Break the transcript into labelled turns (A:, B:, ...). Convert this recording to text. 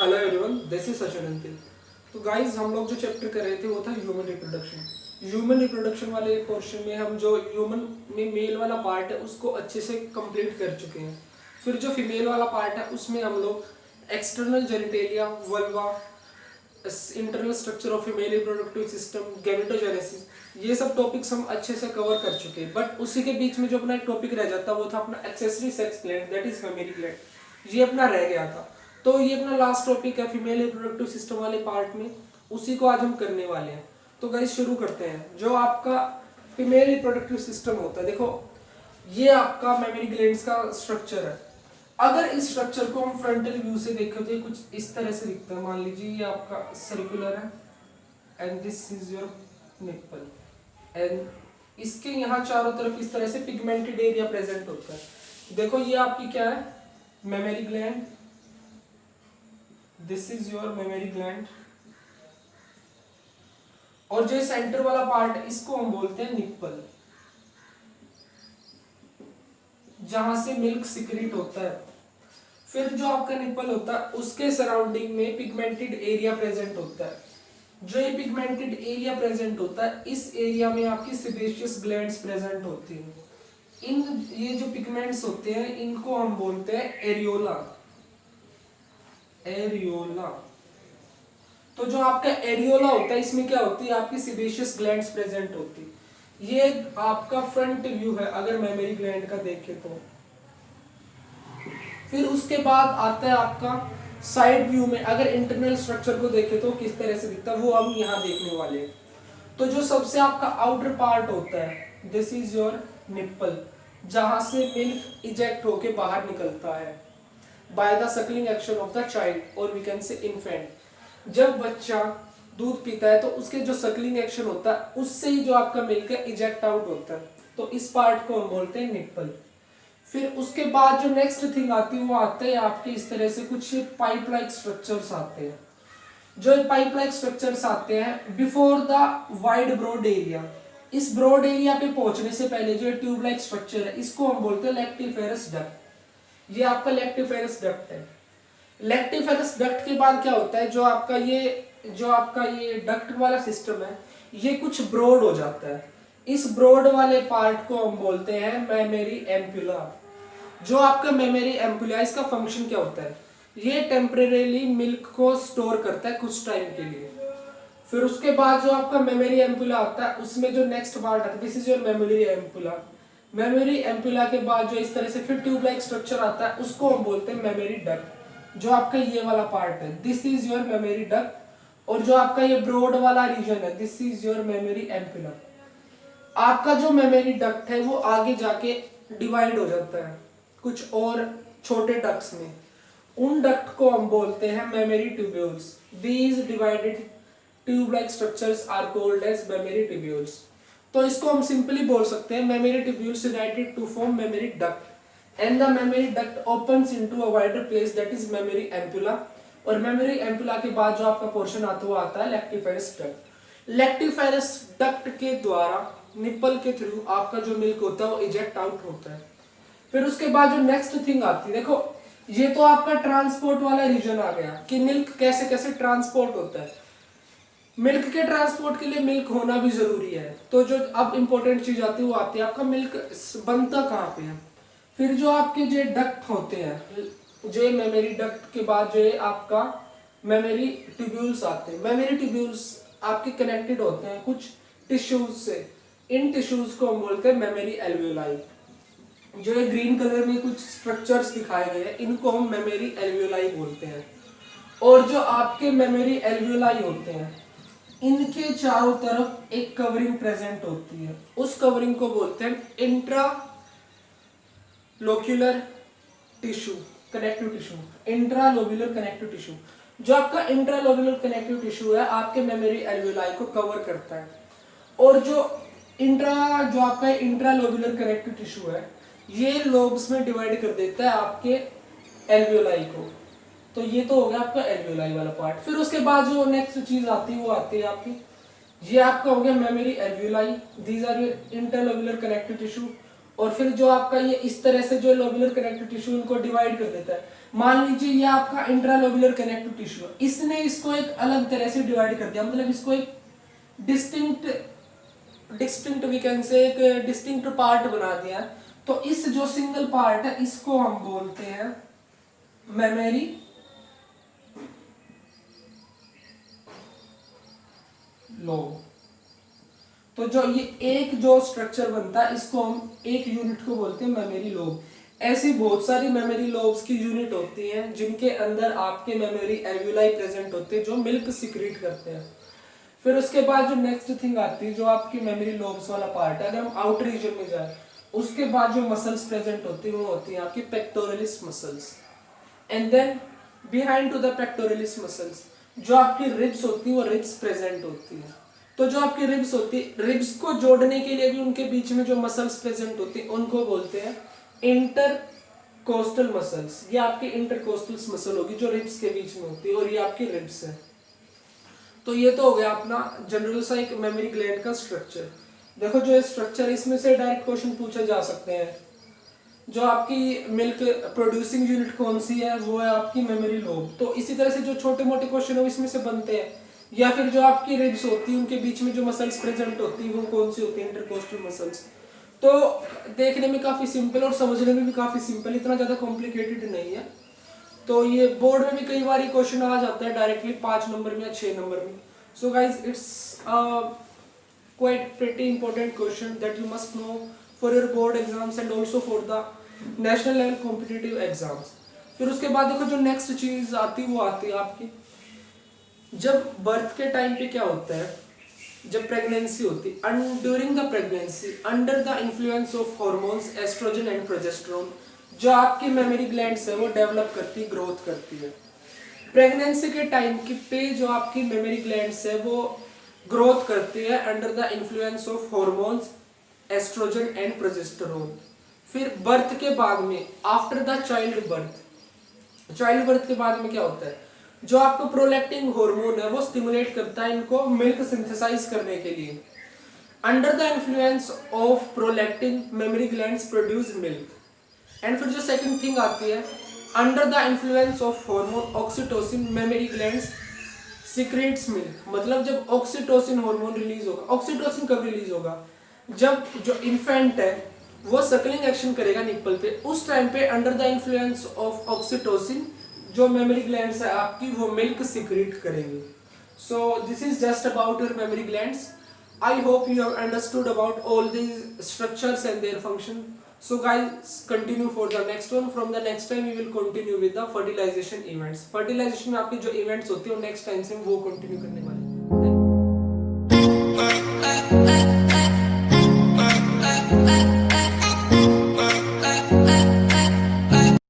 A: Hello everyone, this is Sachin Antil. तो guys, हम लोग जो चैप्टर कर रहे थे वो था ह्यूमन रिप्रोडक्शन। ह्यूमन रिप्रोडक्शन वाले पोर्शन में हम जो ह्यूमन में मेल वाला पार्ट है उसको अच्छे से कंप्लीट कर चुके हैं। फिर जो फीमेल वाला पार्ट है उसमें हम लोग external genitalia, vulva, internal structure of female reproductive system, gametogenesis, ये सब टॉपिक्स हम अच्छे से कवर कर चुके हैं। बट उसी के बीच में जो अपना एक टॉपिक रह जाता वो था अपना accessory sex gland, that is mammary gland. ये अपना रह गया था। तो ये अपना लास्ट टॉपिक है फीमेल रिप्रोडक्टिव सिस्टम वाले पार्ट में, उसी को आज हम करने वाले हैं। तो गाइस शुरू करते हैं। जो आपका फीमेल रिप्रोडक्टिव सिस्टम होता है, देखो ये आपका मेमरी ग्लैंड्स का स्ट्रक्चर है। अगर इस स्ट्रक्चर को हम फ्रंटल व्यू से देखें तो ये कुछ इस तरह से दिखता है। मान लीजिए ये आपका सर्कुलर है and this is your nipple, and इसके यहाँ चारों तरफ इस तरह से पिगमेंटेड एरिया प्रेजेंट होता है। देखो ये आपकी क्या है, mammary gland, this is your mammary gland, और जो सेंटर वाला पार्ट है इसको हम बोलते हैं निप्पल, जहां से मिल्क सिक्रीट होता है। फिर जो आपका निप्पल होता है उसके सराउंडिंग में पिगमेंटेड एरिया प्रेजेंट होता है। जो ये पिगमेंटेड एरिया प्रेजेंट होता है इस एरिया में आपकी सेबेशियस ग्लैंड्स प्रेजेंट होती हैं। इन ये जो पिगमेंट्स होते हैं इनको हम बोलते हैं एरियोला। एरियोला। तो जो आपका एरियोला होता है इसमें क्या होती है, आपकी सेबेशियस ग्लैंड्स प्रेजेंट होती है। ये आपका फ्रंट व्यू है अगर मेमरी ग्लैंड का देखें तो। फिर उसके बाद आता है आपका साइड व्यू में, अगर इंटरनल स्ट्रक्चर को देखें तो किस तरह से दिखता है वो हम यहाँ देखने वाले हैं। तो जो सबसे आपका आउटर पार्ट होता है दिस इज योर निप्पल, जहां से मिल्क इजेक्ट होके बाहर निकलता है by the Suckling action of the child, और वी कैन से इन्फेंट। जब बच्चा दूध पीता है तो उसके जो सकलिंग एक्शन होता है उससे ही जो आपका मिल्क है इजेक्ट आउट होता है। तो इस पार्ट को हम बोलते हैं निप्पल। फिर उसके बाद जो नेक्स्ट थिंग आती है वो आते हैं आपके इस तरह से कुछ पाइप लाइक स्ट्रक्चर्स आते हैं। जो पाइप लाइक स्ट्रक्चर्स आते हैं before the wide broad area, इस ब्रॉड एरिया पे पहुंचने से पहले जो ट्यूब लाइक स्ट्रक्चर है इसको हम बोलते हैं लैक्टिफेरस डक्ट। ये आपका लैक्टिफेरस डक्ट है। लैक्टिफेरस डक्ट के बाद क्या होता है, जो आपका ये डक्ट वाला सिस्टम है ये कुछ ब्रॉड हो जाता है। इस ब्रॉड वाले पार्ट को हम बोलते हैं मेमरी एम्पुला। जो आपका मेमरी एम्पुला, इसका फंक्शन क्या होता है, ये टेम्परेरीली मिल्क को स्टोर करता है कुछ टाइम के लिए। फिर उसके बाद जो आपका मेमरी एम्पुला आता है उसमें जो नेक्स्ट पार्ट आता है this is your mammary ampulla. Memory ampulla के बाद जो इस तरह से फिर ट्यूब लाइक स्ट्रक्चर आता है उसको हम बोलते हैं मेमोरी डक्ट। जो आपका ये वाला पार्ट है this is your memory duct, और जो आपका ये ब्रॉड वाला रीजन है this is your mammary ampulla. आपका जो मेमोरी डक्ट है वो आगे जाके डिवाइड हो जाता है कुछ और छोटे डक्ट्स में। उन डक्ट को हम बोलते हैं mammary tubules. These divided tube like structures are called as mammary tubules. तो इसको हम सिंपली बोल सकते हैं mammary tubules united to form mammary duct, and the mammary duct opens into a wider place that is mammary ampulla. और mammary ampulla के बाद जो आपका पोर्शन आता है वो आता है लैक्टिफेरस डक्ट। लैक्टिफेरस डक्ट के द्वारा निप्पल के थ्रू आपका जो मिल्क होता है वो इजेक्ट आउट होता है। फिर उसके बाद जो नेक्स्ट थिंग आती है, देखो ये तो आपका ट्रांसपोर्ट वाला रीजन आ गया कि मिल्क कैसे कैसे ट्रांसपोर्ट होता है। मिल्क के ट्रांसपोर्ट के लिए मिल्क होना भी जरूरी है। तो जो अब इंपॉर्टेंट चीज आती है वो आती है आपका मिल्क बनता कहाँ पे है। फिर जो आपके जो डक्ट होते हैं, जो मेमोरी डक्ट के बाद जो आपका मेमोरी ट्यूब्यूल्स आते हैं। मेमोरी ट्यूब्यूल्स आपके कनेक्टेड होते हैं कुछ टिश्यूज से। इन टिश्यूज को हम बोलते हैं मेमोरी एल्वियोलाई। जो ये ग्रीन कलर में कुछ स्ट्रक्चर्स दिखाए गए हैं इनको हम मेमोरी एल्वियोलाई बोलते हैं। और जो आपके मेमोरी एल्वियोलाई होते हैं इनके चारों तरफ एक कवरिंग प्रेजेंट होती है, उस कवरिंग को बोलते हैं intra lobular tissue connective tissue. Intra lobular connective tissue, जो आपका इंट्रा लोब्यूलर कनेक्टिव टिश्यू है आपके मेमोरी एल्वियोलाई को कवर करता है। और जो आपका इंट्रा लोब्यूलर कनेक्टिव टिश्यू है ये लोब्स में डिवाइड कर देता है आपके एल्वियोलाई को। तो ये तो हो गया आपका एल्वियोलाई वाला पार्ट। फिर उसके बाद जो नेक्स्ट चीज आती है वो आती है आपकी, ये आपका हो गया mammary alveoli, these are your interlobular connective tissue. और फिर जो आपका ये इस तरह से जो लोब्यूलर कनेक्टिव टिश्यू इनको डिवाइड कर देता है। मान लीजिए ये आपका इंट्रालोब्युलर कनेक्टिव टिश्यू, इसने इसको एक अलग तरह से डिवाइड कर दिया, मतलब इसको एक डिस्टिंक्ट वी कैन से एक डिस्टिंक्ट पार्ट बना दिया। तो इस जो सिंगल पार्ट है इसको हम बोलते हैं मेमोरी लोब। तो जो ये एक जो स्ट्रक्चर बनता है इसको हम एक यूनिट को बोलते हैं मेमोरी लोब। ऐसी बहुत सारी मेमोरी लोब्स की यूनिट होती हैं जिनके अंदर आपके मेमोरी एल्वियोलाई प्रेजेंट होते हैं जो मिल्क सिक्रीट करते हैं। फिर उसके बाद जो नेक्स्ट थिंग आती है जो आपकी मेमोरी लोब्स वाला पार्ट है, अगर हम आउटर रीजन में जाए उसके बाद जो मसल्स प्रेजेंट होती है वो होती है आपकी pectoralis muscles. And then behind to the pectoralis muscles जो आपकी रिब्स होती है वो रिब्स प्रेजेंट होती है। तो जो आपकी रिब्स होती है, रिब्स को जोड़ने के लिए भी उनके बीच में जो मसल्स प्रेजेंट होती है उनको बोलते हैं इंटरकोस्टल मसल्स। ये आपकी इंटरकोस्टल मसल होगी जो रिब्स के बीच में होती है और ये आपकी रिब्स है। तो ये तो हो गया अपना जनरल सा एक मेमोरी ग्लैंड का स्ट्रक्चर। देखो जो स्ट्रक्चर इसमें से डायरेक्ट क्वेश्चन पूछे जा सकते हैं। जो आपकी मिल्क प्रोड्यूसिंग यूनिट कौन सी है, वो है आपकी मेमोरी लोब। तो इसी तरह से जो छोटे मोटे क्वेश्चन है इसमें से बनते हैं। या फिर जो आपकी रिब्स होती है उनके बीच में जो मसल्स प्रेजेंट होती है वो कौन सी होती है, इंटरकोस्टल मसल्स। तो देखने में काफी सिंपल और समझने में भी काफी सिंपल, इतना ज्यादा कॉम्प्लिकेटेड नहीं है। तो ये बोर्ड में भी कई बार क्वेश्चन आ जाता है डायरेक्टली 5 नंबर में या 6 नंबर में। So guys it's quite pretty important question that you must know for your board exams and also for the national level competitive exams। फिर उसके बाद देखो जो नेक्स्ट चीज आती है वो आती है आपकी जब बर्थ के टाइम पे क्या होता है, जब प्रेगनेंसी होती है, during the pregnancy under the influence of hormones oestrogen and progesterone जो आपकी मेमोरी ग्लैंड्स है वो डेवलप करती, ग्रोथ करती है। प्रेगनेंसी के टाइम की पे जो आपकी मेमोरी ग्लैंड्स है वो ग्रोथ करती है under the influence of hormones oestrogen and progesterone. फिर बर्थ के बाद में आफ्टर द चाइल्ड बर्थ के बाद में क्या होता है, जो आपको प्रोलैक्टिन हार्मोन है वो स्टिमुलेट करता है इनको मिल्क सिंथेसाइज करने के लिए। Under the influence of prolactin mammary glands produce milk. And फिर जो सेकंड थिंग आती है under the influence of hormone oxytocin mammary glands secrets milk. मतलब जब ऑक्सीटोसिन हार्मोन रिलीज होगा, ऑक्सीटोसिन कब रिलीज होगा, जब जो इन्फेंट है वो सकलिंग एक्शन करेगा निप्पल पे, उस टाइम पे under the influence of oxytocin जो मेमोरी ग्लैंड्स है आपकी वो मिल्क सीक्रेट करेंगे। So this is just about your mammary glands. I hope you have understood about all these structures and their function. So guys, continue for the next one. From the next time we will continue with the fertilization events. Fertilization में आपके जो events होते हैं वो next time से वो continue करने वाले हैं।